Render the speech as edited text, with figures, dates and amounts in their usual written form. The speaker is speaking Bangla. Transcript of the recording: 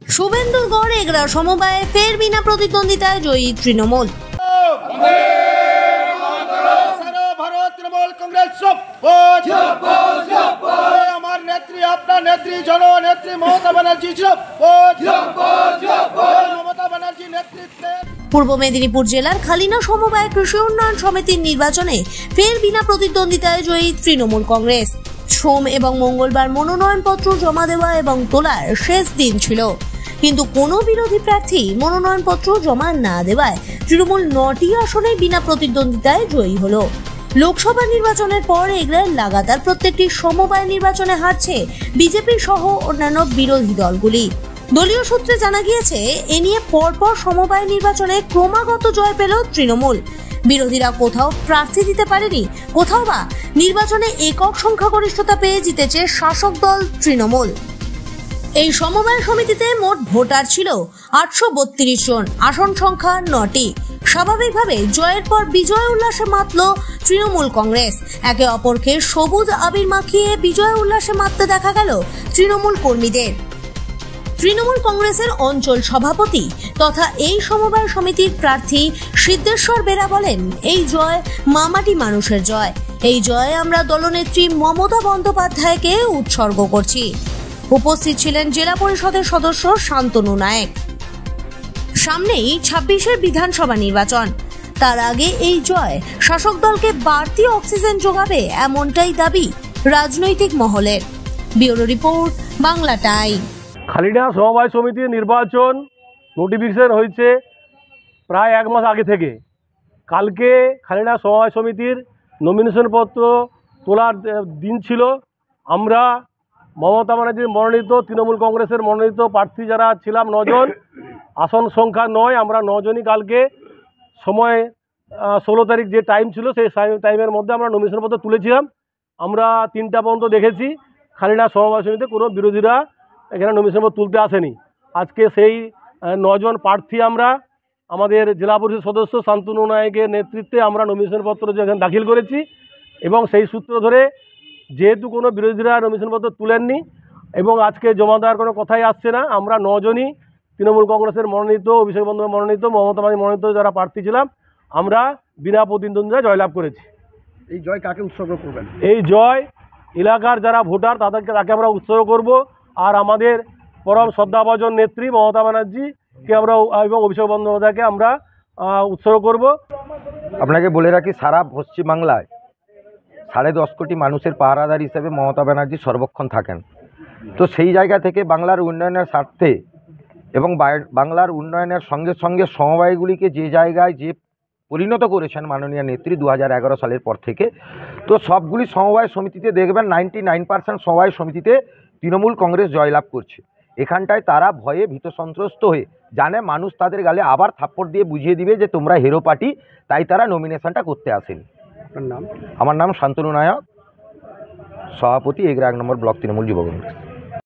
শুভেন্দুগড় এগরা সমবায়ে ফের বিনা প্রতিদ্বন্দ্বিতায় জয়ী তৃণমূল। ভারত তৃণমূল কংগ্রেস আমার নেত্রী, আপনার নেত্রী, জননেত্রী মমতা ব্যানার্জি মমতা ব্যানার্জি নেতৃত্বে পূর্ব মেদিনীপুর জেলার খালিনা সমবায় কৃষি উন্নয়ন সমিতির নির্বাচনে ফের বিনা প্রতিদ্বন্দ্বিতায় জয়ী তৃণমূল কংগ্রেস। সোম এবং মঙ্গলবার মনোনয়নপত্র জমা দেওয়া এবং তোলার শেষ দিন ছিল, কিন্তু কোনো বিরোধী প্রার্থী মনোনয়নপত্র জমা না দেওয়ায় তৃণমূল 9টি আসনে বিনা প্রতিদ্বন্দ্বিতায় জয়ী হলো। লোকসভা নির্বাচনের পর এগরায় লাগাতার প্রত্যেকটি সমবায় নির্বাচনে হারছে বিজেপি সহ অন্যান্য বিরোধী দলগুলি। দলীয় সূত্রে জানা গিয়েছে, এ নিয়ে পরপর সমবায় নির্বাচনে ক্রমাগত জয় পেল তৃণমূল। বিরোধীরা কোথাও প্রার্থী দিতে পারেনি, কোথাও বা নির্বাচনে একক সংখ্যাগরিষ্ঠতা পেয়ে জিতেছে শাসক দল তৃণমূল। এই সমবায় সমিতিতে মোট ভোটার ছিল 832 জন, আসন সংখ্যা 9টি। স্বাভাবিকভাবে জয়ের পর বিজয় উল্লাসে মাতল তৃণমূল কংগ্রেস। একে অপরকে সবুজ আবির মাখিয়ে বিজয় উল্লাসে মাততে দেখা গেল তৃণমূল কর্মীদের। তৃণমূল কংগ্রেসের অঞ্চল সভাপতি তথা এই সমবায় সমিতির প্রার্থী সিদ্ধেশ্বর বেরা বলেন, এই জয় মামাটি মানুষের জয়। এই জয় আমরা দলনেত্রী মমতা বন্দ্যোপাধ্যায়কে উৎসর্গ করছি। উপস্থিত ছিলেন জেলা পরিষদের সদস্য শান্তনু নায়েক। সামনেই 26-এর বিধানসভা নির্বাচন, তার আগে এই জয় শাসক দলকে বাড়তি অক্সিজেন যোগাবে এমনটাই দাবি রাজনৈতিক মহলের। Bureau report, Bangla Time. খালিনা সমবায় সমিতির নির্বাচন নোটিফিকেশন হয়েছে প্রায় 1 মাস আগে থেকে। কালকে খালিনা সমবায় সমিতির নমিনেশন পত্র তোলার দিন ছিল। আমরা মমতা ব্যানার্জির মনোনীত, তৃণমূল কংগ্রেসের মনোনীত প্রার্থী যারা ছিলাম 9 জন, আসন সংখ্যা 9, আমরা 9 জনই কালকে সময় 16 তারিখ যে টাইম ছিল সেই টাইমের মধ্যে আমরা নমিনেশন পত্র তুলেছিলাম। আমরা 3টা পর্যন্ত দেখেছি খালিনা সমবায় সমিতিতে কোনো বিরোধীরা এখানে নমিনেশন পত্র তুলতে আসেনি। আজকে সেই 9 জন প্রার্থী আমরা আমাদের জেলা পরিষদ সদস্য শান্তনু নায়েকের নেতৃত্বে আমরা নমিনেশন পত্র এখানে দাখিল করেছি, এবং সেই সূত্র ধরে যেহেতু কোনো বিরোধীরা নমিনেশন পত্র তুলেননি এবং আজকে জমা দেওয়ার কোনো কথাই আসছে না, আমরা 9 জনই তৃণমূল কংগ্রেসের মনোনীত, অভিষেক বন্দ্যোপাধ্যায় মনোনীত, মমতা ব্যানার্জি মনোনীত যারা প্রার্থী ছিলাম, আমরা বিনা প্রতিদ্বন্দ্বিতায় জয়লাভ করেছি। এই জয় কাকে উৎসর্গ করবেন? এই জয় এলাকার যারা ভোটার তাকে আমরা উৎসর্গ করব, আর আমাদের পরম শ্রদ্ধাভাজন নেত্রী মমতা ব্যানার্জিকে আমরা এবং অভিষেক বন্দ্যোপাধ্যায়কে আমরা উৎসর্গ করব। আপনাকে বলে রাখি, সারা পশ্চিমবাংলায় 10.5 কোটি মানুষের পাহারাদার হিসেবে মমতা ব্যানার্জি সর্বক্ষণ থাকেন। তো সেই জায়গা থেকে বাংলার উন্নয়নের স্বার্থে এবং বাংলার উন্নয়নের সঙ্গে সঙ্গে সমবায়গুলিকে যে জায়গায় যে পরিণত করেছেন মাননীয় নেত্রী 2011 সালের পর থেকে, তো সবগুলি সমবায় সমিতিতে দেখবেন 99% সমবায় সমিতিতে তৃণমূল কংগ্রেস জয়লাভ করছে। এখানটায় তারা ভয়ে ভীত সন্ত্রস্ত হয়ে জানে মানুষ তাদের গালে আবার থাপ্পড় দিয়ে বুঝিয়ে দিবে যে তোমরা হিরো পার্টি, তাই তারা নমিনেশনটা করতে আসেনি। নাম? আমার নাম শান্তনু নায়ক, সভাপতি এগরা 1 নম্বর ব্লক তৃণমূল যুব কংগ্রেস।